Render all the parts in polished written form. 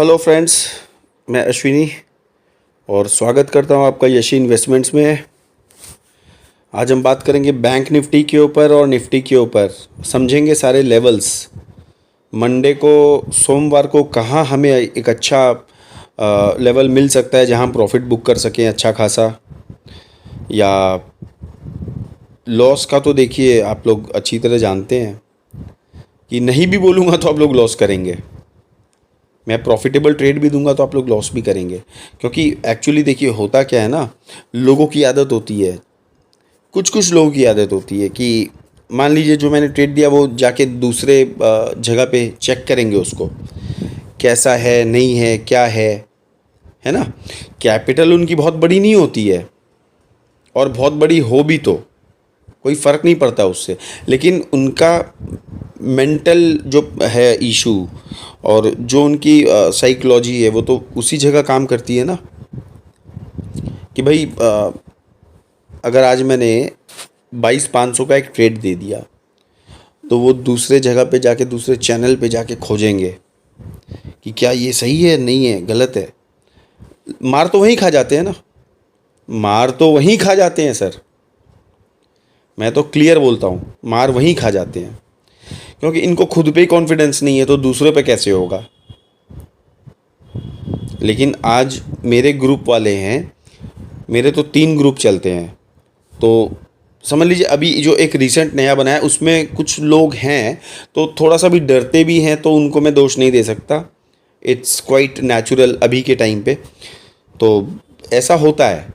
Hello friends, मैं अश्विनी और स्वागत करता हूं आपका यशी इन्वेस्टमेंट्स में। आज हम बात करेंगे बैंक निफ्टी के ऊपर और निफ्टी के ऊपर। समझेंगे सारे लेवल्स। मंडे को, सोमवार को कहां हमें एक अच्छा लेवल मिल सकता है जहां हम प्रॉफिट बुक कर सकें अच्छा खासा, या लॉस का तो देखिए आप लोग अच्छी तरह जानते हैं कि नहीं भी बोलूँगा तो आप लोग लॉस करेंगे। मैं प्रॉफिटेबल ट्रेड भी दूंगा तो आप लोग लॉस भी करेंगे, क्योंकि एक्चुअली देखिए होता क्या है ना, लोगों की आदत होती है, कुछ कुछ लोगों की आदत होती है कि मान लीजिए जो मैंने ट्रेड दिया वो जाके दूसरे जगह पे चेक करेंगे उसको, कैसा है नहीं है क्या है ना। कैपिटल उनकी बहुत बड़ी नहीं होती है, और बहुत बड़ी हो भी तो कोई फ़र्क नहीं पड़ता उससे, लेकिन उनका मेंटल जो है इशू और जो उनकी साइकोलॉजी है वो तो उसी जगह काम करती है ना। कि भाई अगर आज मैंने 22,500 का एक ट्रेड दे दिया तो वो दूसरे जगह पे जाके, दूसरे चैनल पे जाके खोजेंगे कि क्या ये सही है नहीं है गलत है। मार तो वहीं खा जाते हैं ना, मार तो वहीं खा जाते हैं सर। मैं तो क्लियर बोलता हूँ, मार वहीं खा जाते हैं, क्योंकि इनको खुद पे ही कॉन्फिडेंस नहीं है तो दूसरों पे कैसे होगा। लेकिन आज मेरे ग्रुप वाले हैं, मेरे तो 3 ग्रुप चलते हैं, तो समझ लीजिए अभी जो एक रिसेंट नया बना है उसमें कुछ लोग हैं तो थोड़ा सा भी डरते भी हैं, तो उनको मैं दोष नहीं दे सकता। इट्स क्वाइट नेचुरल अभी के टाइम पे, तो ऐसा होता है।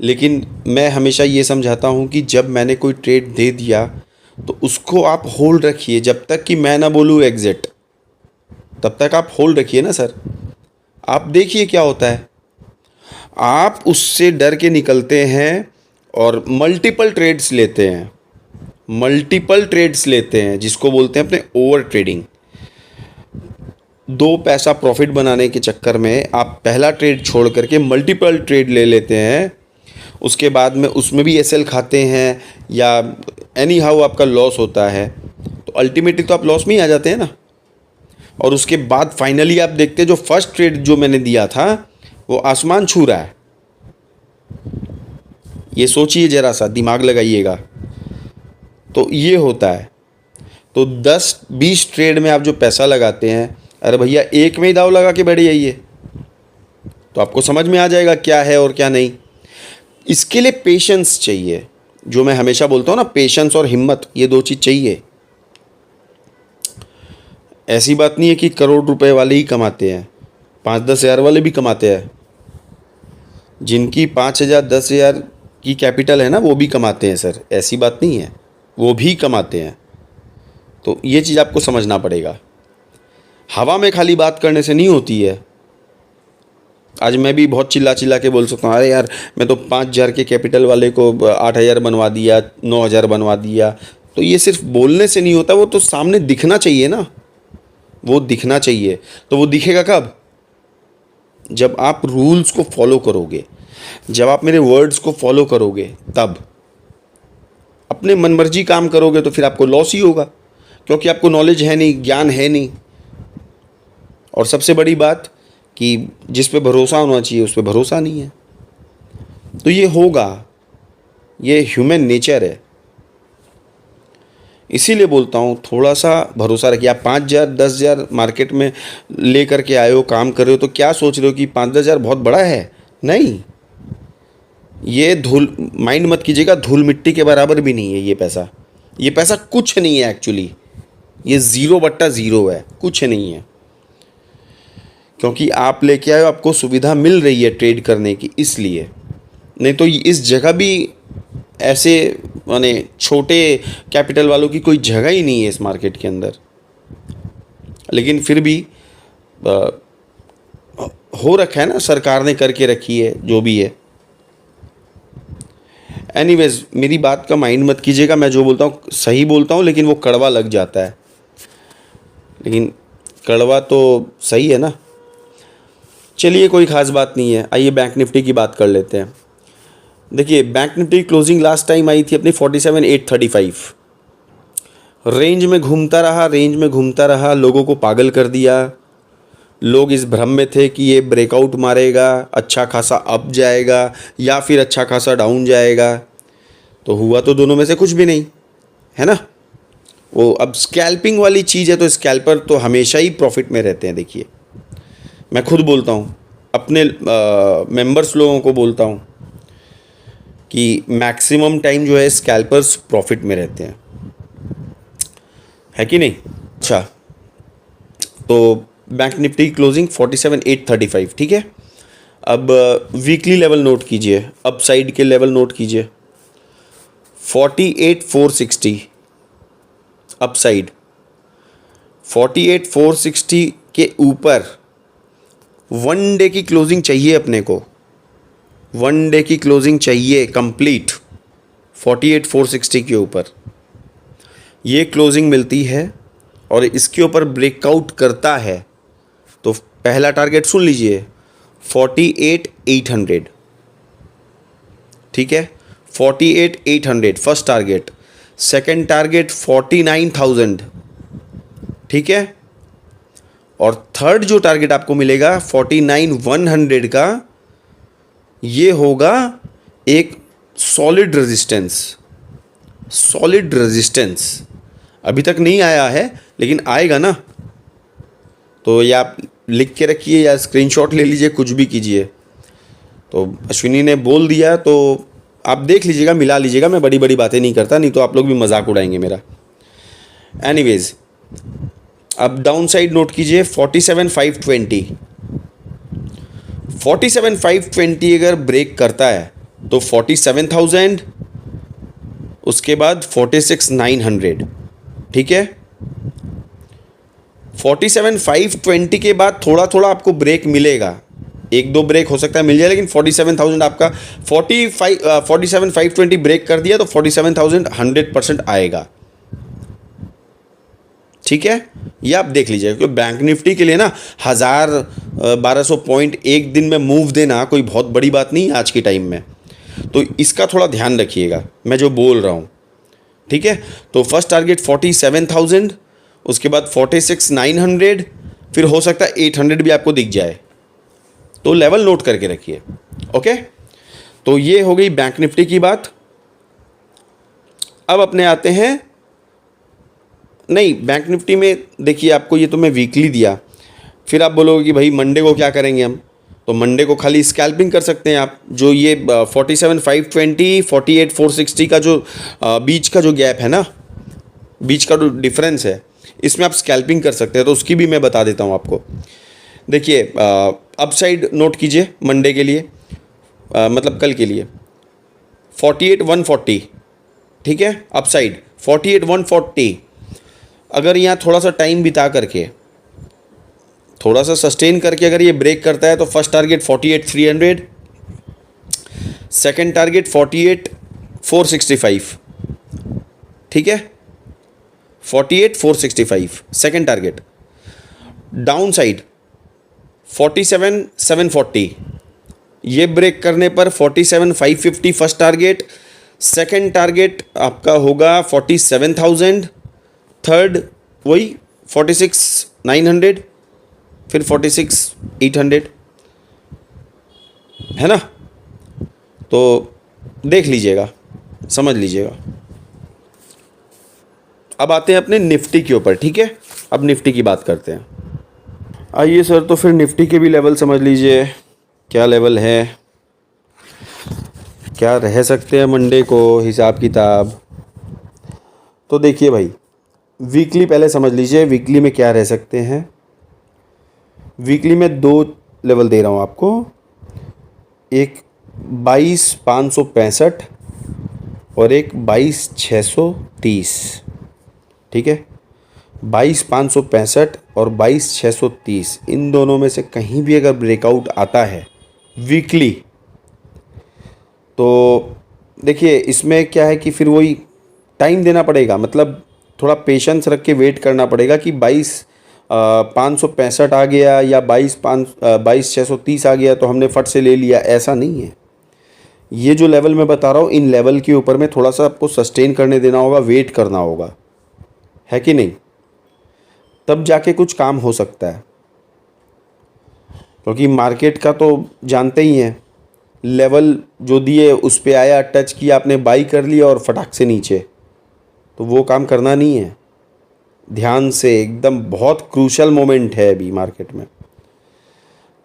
लेकिन मैं हमेशा ये समझाता हूँ कि जब मैंने कोई ट्रेड दे दिया तो उसको आप होल्ड रखिए, जब तक कि मैं ना बोलूँ एग्ज़िट तब तक आप होल्ड रखिए ना सर। आप देखिए क्या होता है, आप उससे डर के निकलते हैं और मल्टीपल ट्रेड्स लेते हैं, मल्टीपल ट्रेड्स लेते हैं जिसको बोलते हैं अपने ओवर ट्रेडिंग। 2 पैसा प्रॉफिट बनाने के चक्कर में आप पहला ट्रेड छोड़ करके मल्टीपल ट्रेड ले लेते हैं, उसके बाद में उसमें भी एसएल खाते हैं या एनी हाउ आपका लॉस होता है, तो अल्टीमेटली तो आप लॉस में ही आ जाते हैं ना। और उसके बाद फाइनली आप देखते हैं जो फर्स्ट ट्रेड जो मैंने दिया था वो आसमान छू रहा है। ये सोचिए ज़रा सा, दिमाग लगाइएगा। तो ये होता है। तो 10-20 ट्रेड में आप जो पैसा लगाते हैं, अरे भैया एक में ही दाव लगा के बैठ जाइए तो आपको समझ में आ जाएगा क्या है और क्या नहीं। इसके लिए पेशेंस चाहिए, जो मैं हमेशा बोलता हूँ ना, पेशेंस और हिम्मत, ये 2 चीज़ चाहिए। ऐसी बात नहीं है कि करोड़ रुपए वाले ही कमाते हैं, 5-10 हज़ार वाले भी कमाते हैं। जिनकी 5,000 10,000 की कैपिटल है ना वो भी कमाते हैं सर, ऐसी बात नहीं है, वो भी कमाते हैं। तो ये चीज़ आपको समझना पड़ेगा। हवा में खाली बात करने से नहीं होती है। आज मैं भी बहुत चिल्ला चिल्ला के बोल सकता हूँ, अरे यार मैं तो 5,000 के कैपिटल वाले को 8,000 बनवा दिया, 9,000 बनवा दिया। तो ये सिर्फ बोलने से नहीं होता, वो तो सामने दिखना चाहिए ना, वो दिखना चाहिए। तो वो दिखेगा कब? जब आप रूल्स को फॉलो करोगे, जब आप मेरे वर्ड्स को फॉलो करोगे, तब अपने मनमर्जी काम करोगे तो फिर आपको लॉस ही होगा, क्योंकि आपको नॉलेज है नहीं, ज्ञान है नहीं। और सबसे बड़ी बात कि जिस पे भरोसा होना चाहिए उस पे भरोसा नहीं है, तो ये होगा, ये ह्यूमन नेचर है। इसीलिए बोलता हूँ थोड़ा सा भरोसा रखिए। आप 5,000 10,000 मार्केट में ले करके आए हो, काम कर रहे हो, तो क्या सोच रहे हो कि 5-10 हज़ार बहुत बड़ा है? नहीं, ये धूल, माइंड मत कीजिएगा, धूल मिट्टी के बराबर भी नहीं है ये पैसा। ये पैसा कुछ नहीं है एक्चुअली, ये 0/0 है, कुछ नहीं है। क्योंकि आप लेके आए हो, आपको सुविधा मिल रही है ट्रेड करने की, इसलिए। नहीं तो इस जगह भी ऐसे माने छोटे कैपिटल वालों की कोई जगह ही नहीं है इस मार्केट के अंदर। लेकिन फिर भी हो रखा है ना, सरकार ने करके रखी है जो भी है। एनीवेज, मेरी बात का माइंड मत कीजिएगा, मैं जो बोलता हूँ सही बोलता हूँ, लेकिन वो कड़वा लग जाता है। लेकिन कड़वा तो सही है ना। चलिए कोई ख़ास बात नहीं है, आइए बैंक निफ्टी की बात कर लेते हैं। देखिए bank Nifty closing last time I थी अपनी 47,835। रेंज में घूमता रहा, रेंज में घूमता रहा, लोगों को पागल कर दिया। लोग इस भ्रम में थे कि ये ब्रेकआउट मारेगा, अच्छा खासा अप जाएगा या फिर अच्छा खासा डाउन जाएगा, तो हुआ तो दोनों में से कुछ भी नहीं, है ना। वो अब स्कैल्पिंग वाली चीज़ है तो स्कैल्पर तो हमेशा ही प्रॉफिट में रहते हैं। देखिए मैं खुद बोलता हूँ, अपने मेंबर्स लोगों को बोलता हूँ कि मैक्सिमम टाइम जो है स्कैल्पर्स प्रॉफिट में रहते हैं, है कि नहीं। अच्छा, तो बैंक निफ्टी क्लोजिंग 47,835, ठीक है। अब वीकली लेवल नोट कीजिए, अप साइड के लेवल नोट कीजिए, 48,460 अप साइड, 48,460 के ऊपर वन डे की क्लोजिंग चाहिए अपने को, वन डे की क्लोजिंग चाहिए कंप्लीट 48,460 के ऊपर। ये क्लोजिंग मिलती है और इसके ऊपर ब्रेकआउट करता है तो पहला टारगेट सुन लीजिए 48,800, ठीक है। 48,800 फर्स्ट टारगेट, सेकंड टारगेट 49,000, ठीक है। और थर्ड जो टारगेट आपको मिलेगा 49,100 का, ये होगा एक सॉलिड रेजिस्टेंस, सॉलिड रेजिस्टेंस। अभी तक नहीं आया है लेकिन आएगा ना, तो ये आप लिख के रखिए या स्क्रीनशॉट ले लीजिए, कुछ भी कीजिए। तो अश्विनी ने बोल दिया तो आप देख लीजिएगा, मिला लीजिएगा, मैं बड़ी बड़ी बातें नहीं करता, नहीं तो आप लोग भी मजाक उड़ाएंगे मेरा। एनीवेज, अब डाउन साइड नोट कीजिए 47,520, 47,520 अगर ब्रेक करता है तो 47,000, उसके बाद 46,900, ठीक है। 47,520 के बाद थोड़ा थोड़ा आपको ब्रेक मिलेगा, एक दो ब्रेक हो सकता है मिल जाए, लेकिन 47,000 आपका 47,520 ब्रेक कर दिया तो 47,000 100% आएगा, ठीक है। ये आप देख लीजिए, क्योंकि बैंक निफ्टी के लिए ना 1,000-1,200 पॉइंट एक दिन में मूव देना कोई बहुत बड़ी बात नहीं है आज के टाइम में, तो इसका थोड़ा ध्यान रखिएगा मैं जो बोल रहा हूँ, ठीक है। तो फर्स्ट टारगेट 47,000, उसके बाद 46,900, फिर हो सकता है 800 भी आपको दिख जाए, तो लेवल नोट करके रखिए, ओके। तो ये हो गई बैंक निफ्टी की बात। अब अपने आते हैं, नहीं बैंक निफ्टी में देखिए, आपको ये तो मैं वीकली दिया, फिर आप बोलोगे कि भाई मंडे को क्या करेंगे हम, तो मंडे को खाली स्कैल्पिंग कर सकते हैं आप। जो ये 47,520 48,460 का जो बीच का जो गैप है ना, बीच का जो डिफरेंस है, इसमें आप स्कैल्पिंग कर सकते हैं, तो उसकी भी मैं बता देता हूँ आपको। देखिए अप साइड नोट कीजिए मंडे के लिए, मतलब कल के लिए 48,140, ठीक है। अप साइड 48,140, अगर यहाँ थोड़ा सा टाइम बिता करके, थोड़ा सा सस्टेन करके अगर ये ब्रेक करता है तो फर्स्ट टारगेट 48,300, सेकंड टारगेट 48,465, ठीक है। 48,465 सेकंड टारगेट। डाउन साइड 47,740, ये ब्रेक करने पर 47,550 फर्स्ट टारगेट, सेकंड टारगेट आपका होगा 47,000, थर्ड वही 46,900, फिर 46,800, है ना। तो देख लीजिएगा, समझ लीजिएगा। अब आते हैं अपने निफ्टी के ऊपर, ठीक है। अब निफ्टी की बात करते हैं। आइए सर, तो फिर निफ्टी के भी लेवल समझ लीजिए, क्या लेवल है, क्या रह सकते हैं मंडे को, हिसाब किताब। तो देखिए भाई, वीकली पहले समझ लीजिए, वीकली में क्या रह सकते हैं। वीकली में दो लेवल दे रहा हूँ आपको, एक 22,565 और एक 22,630, ठीक है। 22,565 और 22,630, इन दोनों में से कहीं भी अगर ब्रेकआउट आता है वीकली, तो देखिए इसमें क्या है कि फिर वही टाइम देना पड़ेगा, मतलब थोड़ा पेशेंस रख के वेट करना पड़ेगा कि 22,565 आ गया या 22,630 आ गया तो हमने फट से ले लिया, ऐसा नहीं है। ये जो लेवल मैं बता रहा हूँ, इन लेवल के ऊपर में थोड़ा सा आपको सस्टेन करने देना होगा, वेट करना होगा, है कि नहीं, तब जाके कुछ काम हो सकता है। क्योंकि मार्केट का तो जानते ही हैं, लेवल जो दिए उस पे आया, टच किया, आपने बाई कर लिया और फटाक से नीचे, तो वो काम करना नहीं है। ध्यान से, एकदम बहुत क्रूशल मोमेंट है अभी मार्केट में।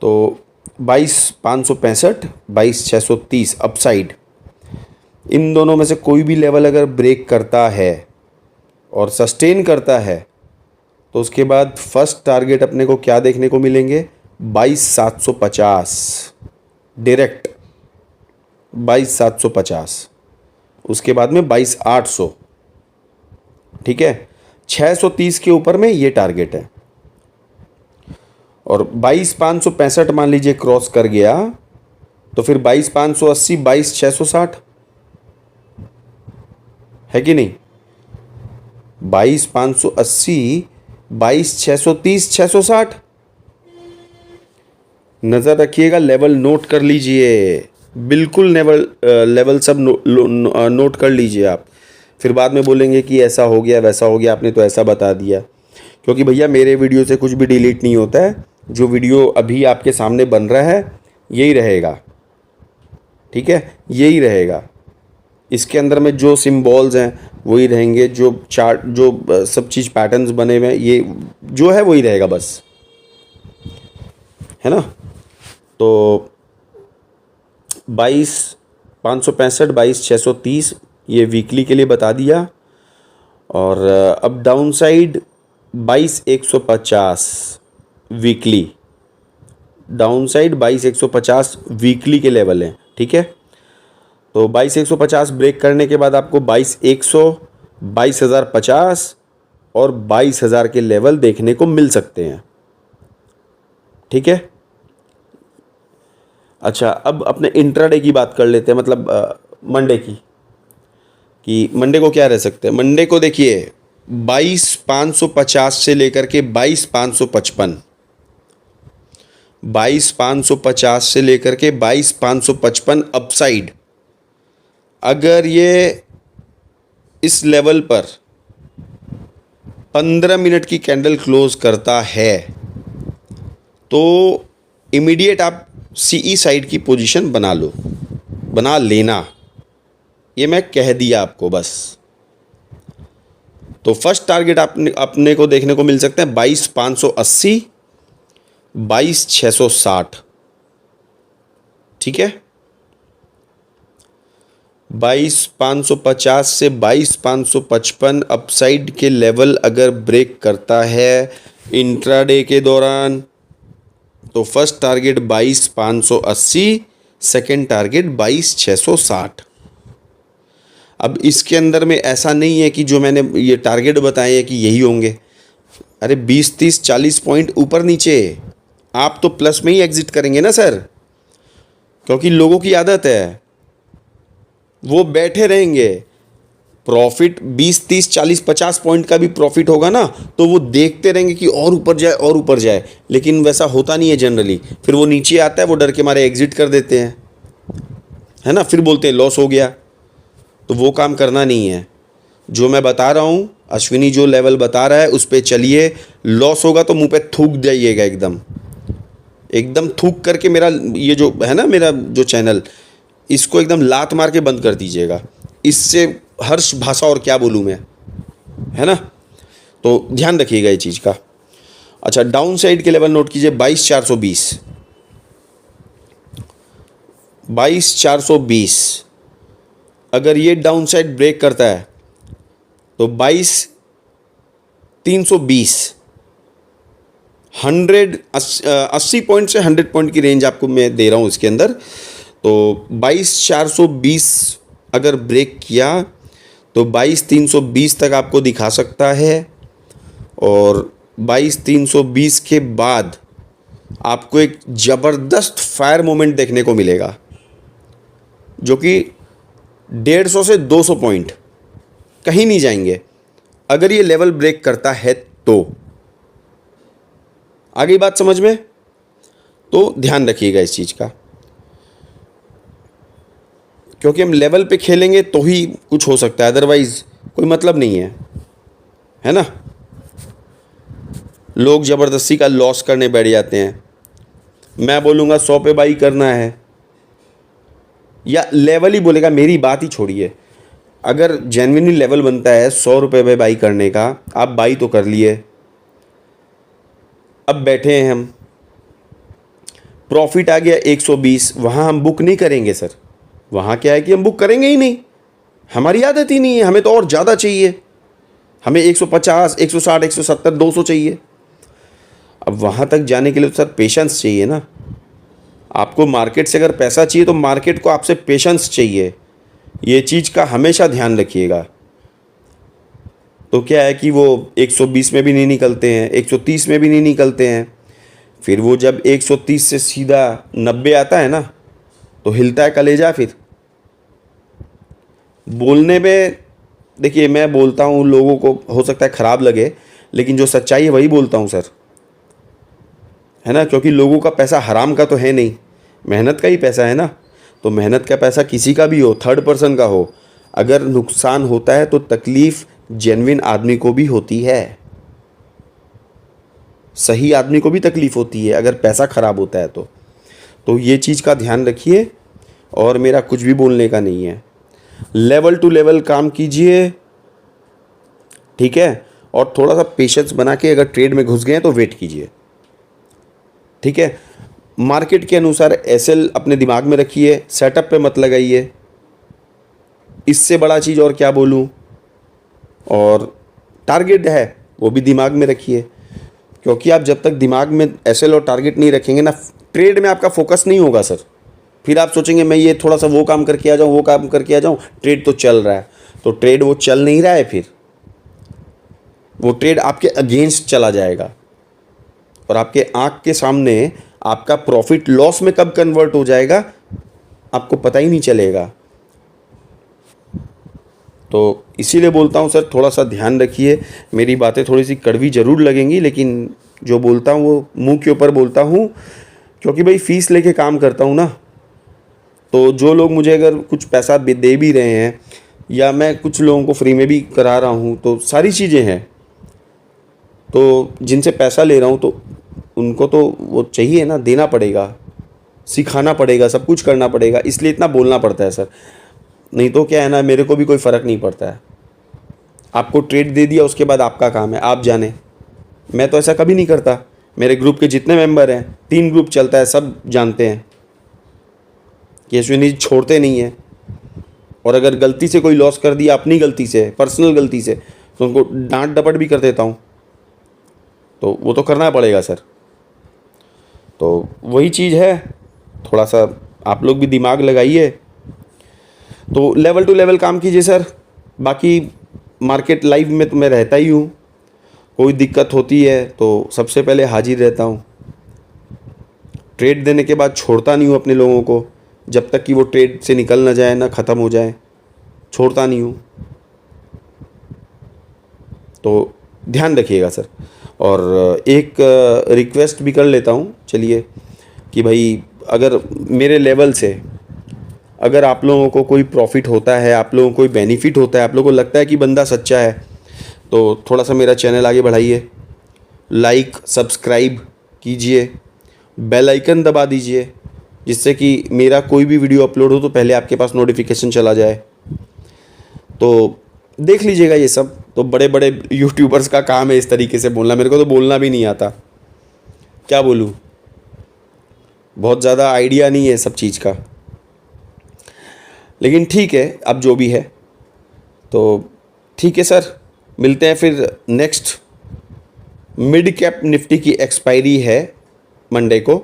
तो 22,565, 22,630 अपसाइड, इन दोनों में से कोई भी लेवल अगर ब्रेक करता है और सस्टेन करता है तो उसके बाद फर्स्ट टारगेट अपने को क्या देखने को मिलेंगे, 22,750 डायरेक्ट, 22,750, उसके बाद में 22,800, ठीक है। 630 के ऊपर में ये टारगेट है। और 22,565 मान लीजिए क्रॉस कर गया तो फिर 22,580, 22,660 है कि नहीं, 22,580, 22,630, 660। नज़र रखिएगा, लेवल नोट कर लीजिए, बिल्कुल लेवल सब नोट कर लीजिए आप। फिर बाद में बोलेंगे कि ऐसा हो गया वैसा हो गया, आपने तो ऐसा बता दिया। क्योंकि भैया मेरे वीडियो से कुछ भी डिलीट नहीं होता है, जो वीडियो अभी आपके सामने बन रहा है यही रहेगा, ठीक है, यही रहेगा। इसके अंदर में जो सिम्बॉल्स हैं वही रहेंगे, जो चार्ट, जो सब चीज़ पैटर्न्स बने हुए हैं, ये जो है वही रहेगा बस, है ना। तो 22,565, 22,630 ये वीकली के लिए बता दिया। और अब down side 22,150 weekly, down side 22,150 weekly के लेवल हैं, ठीक है। तो 22,150 ब्रेक करने के बाद आपको 22,100, 22,050 और 22,000 के लेवल देखने को मिल सकते हैं, ठीक है। अच्छा, अब अपने इंट्राडे की बात कर लेते हैं, मतलब मंडे की, कि मंडे को क्या रह सकते हैं। मंडे को देखिए 22,550 से लेकर के 22,555, 22,550 से लेकर के 22,555 अपसाइड। अगर ये इस लेवल पर 15 मिनट की कैंडल क्लोज करता है तो इमीडिएट आप सीई साइड की पोजीशन बना लो, बना लेना, ये मैं कह दिया आपको बस। तो फर्स्ट टारगेट अपने को देखने को मिल सकते हैं 22,580, 22,660, ठीक है। 22,550 से 22,555 अपसाइड के लेवल अगर ब्रेक करता है इंट्राडे के दौरान तो फर्स्ट टारगेट 22,580, सेकेंड टारगेट 22,660। अब इसके अंदर में ऐसा नहीं है कि जो मैंने ये टारगेट बताए हैं कि यही होंगे। अरे 20, 30, 40 पॉइंट ऊपर नीचे आप तो प्लस में ही एग्जिट करेंगे ना सर, क्योंकि लोगों की आदत है, वो बैठे रहेंगे। प्रॉफिट 20, 30, 40, 50 पॉइंट का भी प्रॉफिट होगा ना तो वो देखते रहेंगे कि और ऊपर जाए और ऊपर जाए, लेकिन वैसा होता नहीं है जनरली। फिर वो नीचे आता है, वो डर के मारे एग्जिट कर देते हैं, है ना, फिर बोलते हैं लॉस हो गया। तो वो काम करना नहीं है। जो मैं बता रहा हूँ, अश्विनी जो लेवल बता रहा है उस पर चलिए, लॉस होगा तो मुंह पे थूक जाइएगा, एकदम एकदम थूक करके मेरा ये जो है ना, मेरा जो चैनल, इसको एकदम लात मार के बंद कर दीजिएगा। इससे हर्ष भाषा और क्या बोलूँ मैं, है ना। तो ध्यान रखिएगा ये चीज़ का। अच्छा, डाउन साइड के लेवल नोट कीजिए 22,420, 22,420 अगर ये डाउन साइड ब्रेक करता है तो 22,320, 80 पॉइंट से 100 पॉइंट की रेंज आपको मैं दे रहा हूँ इसके अंदर। तो 22,420 अगर ब्रेक किया तो 22,320 तक आपको दिखा सकता है, और 22,320 के बाद आपको एक ज़बरदस्त फायर मोमेंट देखने को मिलेगा, जो कि 150 से 200 पॉइंट कहीं नहीं जाएंगे अगर ये लेवल ब्रेक करता है तो। आ गई बात समझ में? तो ध्यान रखिएगा इस चीज़ का, क्योंकि हम लेवल पे खेलेंगे तो ही कुछ हो सकता है, अदरवाइज कोई मतलब नहीं है ना। लोग ज़बरदस्ती का लॉस करने बैठ जाते हैं। मैं बोलूँगा 100 पे बाई करना है, या लेवल ही बोलेगा, मेरी बात ही छोड़िए। अगर जेन्युइनली लेवल बनता है 100 रुपये पे बाई करने का, आप बाई तो कर लिए, अब बैठे हैं हम, प्रॉफिट आ गया 120, वहाँ हम बुक नहीं करेंगे सर। वहाँ क्या है कि हम बुक करेंगे ही नहीं, हमारी आदत ही नहीं है, हमें तो और ज़्यादा चाहिए, हमें 150, 160, 170, 200 चाहिए। अब वहाँ तक जाने के लिए तो सर पेशेंस चाहिए ना। आपको मार्केट से अगर पैसा चाहिए तो मार्केट को आपसे पेशेंस चाहिए, ये चीज़ का हमेशा ध्यान रखिएगा। तो क्या है कि वो 120 में भी नहीं निकलते हैं, 130 में भी नहीं निकलते हैं, फिर वो जब 130 से सीधा 90 आता है ना, तो हिलता है कलेजा। फिर बोलने में देखिए, मैं बोलता हूँ, लोगों को हो सकता है ख़राब लगे, लेकिन जो सच्चाई है वही बोलता हूँ सर, है ना। क्योंकि लोगों का पैसा हराम का तो है नहीं, मेहनत का ही पैसा है ना। तो मेहनत का पैसा किसी का भी हो, थर्ड पर्सन का हो, अगर नुकसान होता है तो तकलीफ़ जेन्युइन आदमी को भी होती है, सही आदमी को भी तकलीफ़ होती है अगर पैसा ख़राब होता है तो ये चीज़ का ध्यान रखिए। और मेरा कुछ भी बोलने का नहीं है, लेवल टू लेवल काम कीजिए, ठीक है। और थोड़ा सा पेशेंस बना के अगर ट्रेड में घुस गए हैं तो वेट कीजिए, ठीक है। मार्केट के अनुसार एसएल अपने दिमाग में रखिए, सेटअप पे मत लगाइए, इससे बड़ा चीज़ और क्या बोलूँ। और टारगेट है वो भी दिमाग में रखिए, क्योंकि आप जब तक दिमाग में एसएल और टारगेट नहीं रखेंगे ना, ट्रेड में आपका फोकस नहीं होगा सर। फिर आप सोचेंगे मैं ये थोड़ा सा वो काम करके आ जाऊँ, वो काम करके आ जाऊँ, ट्रेड तो चल रहा है, तो ट्रेड वो चल नहीं रहा है, फिर वो ट्रेड आपके अगेंस्ट चला जाएगा और आपके आंख के सामने आपका प्रॉफिट लॉस में कब कन्वर्ट हो जाएगा आपको पता ही नहीं चलेगा। तो इसीलिए बोलता हूँ सर, थोड़ा सा ध्यान रखिए। मेरी बातें थोड़ी सी कड़वी ज़रूर लगेंगी, लेकिन जो बोलता हूँ वो मुंह के ऊपर बोलता हूँ, क्योंकि भाई फ़ीस लेके काम करता हूँ ना। तो जो लोग मुझे अगर कुछ पैसा दे भी रहे हैं, या मैं कुछ लोगों को फ्री में भी करा रहा हूँ, तो सारी चीज़ें हैं। तो जिनसे पैसा ले रहा हूँ तो उनको तो वो चाहिए ना, देना पड़ेगा, सिखाना पड़ेगा, सब कुछ करना पड़ेगा, इसलिए इतना बोलना पड़ता है सर। नहीं तो क्या है ना, मेरे को भी कोई फ़र्क नहीं पड़ता है। आपको ट्रेड दे दिया, उसके बाद आपका काम है, आप जाने। मैं तो ऐसा कभी नहीं करता। मेरे ग्रुप के जितने मेंबर हैं, 3 ग्रुप चलता है, सब जानते हैं कि अश्विनी छोड़ते नहीं है। और अगर गलती से कोई लॉस कर दिया, अपनी गलती से, पर्सनल गलती से, तो उनको डांट डपट भी कर देता हूँ। तो वो तो करना पड़ेगा सर। तो वही चीज़ है, थोड़ा सा आप लोग भी दिमाग लगाइए। तो लेवल टू लेवल काम कीजिए सर। बाकी मार्केट लाइव में तो मैं रहता ही हूँ, कोई दिक्कत होती है तो सबसे पहले हाजिर रहता हूँ। ट्रेड देने के बाद छोड़ता नहीं हूँ अपने लोगों को, जब तक कि वो ट्रेड से निकल ना जाए, ना ख़त्म हो जाए, छोड़ता नहीं हूँ। तो ध्यान रखिएगा सर। और एक रिक्वेस्ट भी कर लेता हूँ, चलिए, कि भाई अगर मेरे लेवल से अगर आप लोगों को कोई प्रॉफिट होता है, आप लोगों को कोई बेनिफिट होता है, आप लोगों को लगता है कि बंदा सच्चा है, तो थोड़ा सा मेरा चैनल आगे बढ़ाइए, लाइक सब्सक्राइब कीजिए, बेल आइकन दबा दीजिए, जिससे कि मेरा कोई भी वीडियो अपलोड हो तो पहले आपके पास नोटिफिकेशन चला जाए। तो देख लीजिएगा ये सब। तो बड़े बड़े यूट्यूबर्स का काम है इस तरीके से बोलना, मेरे को तो बोलना भी नहीं आता, क्या बोलूँ, बहुत ज़्यादा आइडिया नहीं है सब चीज़ का। लेकिन ठीक है, अब जो भी है तो ठीक है सर। मिलते हैं फिर नेक्स्ट। मिड कैप निफ्टी की एक्सपायरी है मंडे को,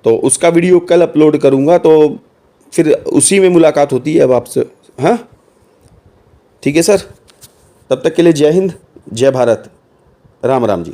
तो उसका वीडियो कल अपलोड करूँगा, तो फिर उसी में मुलाकात होती है अब आपसे। हाँ ठीक है सर, तब तक के लिए जय हिंद, जय भारत, राम राम जी।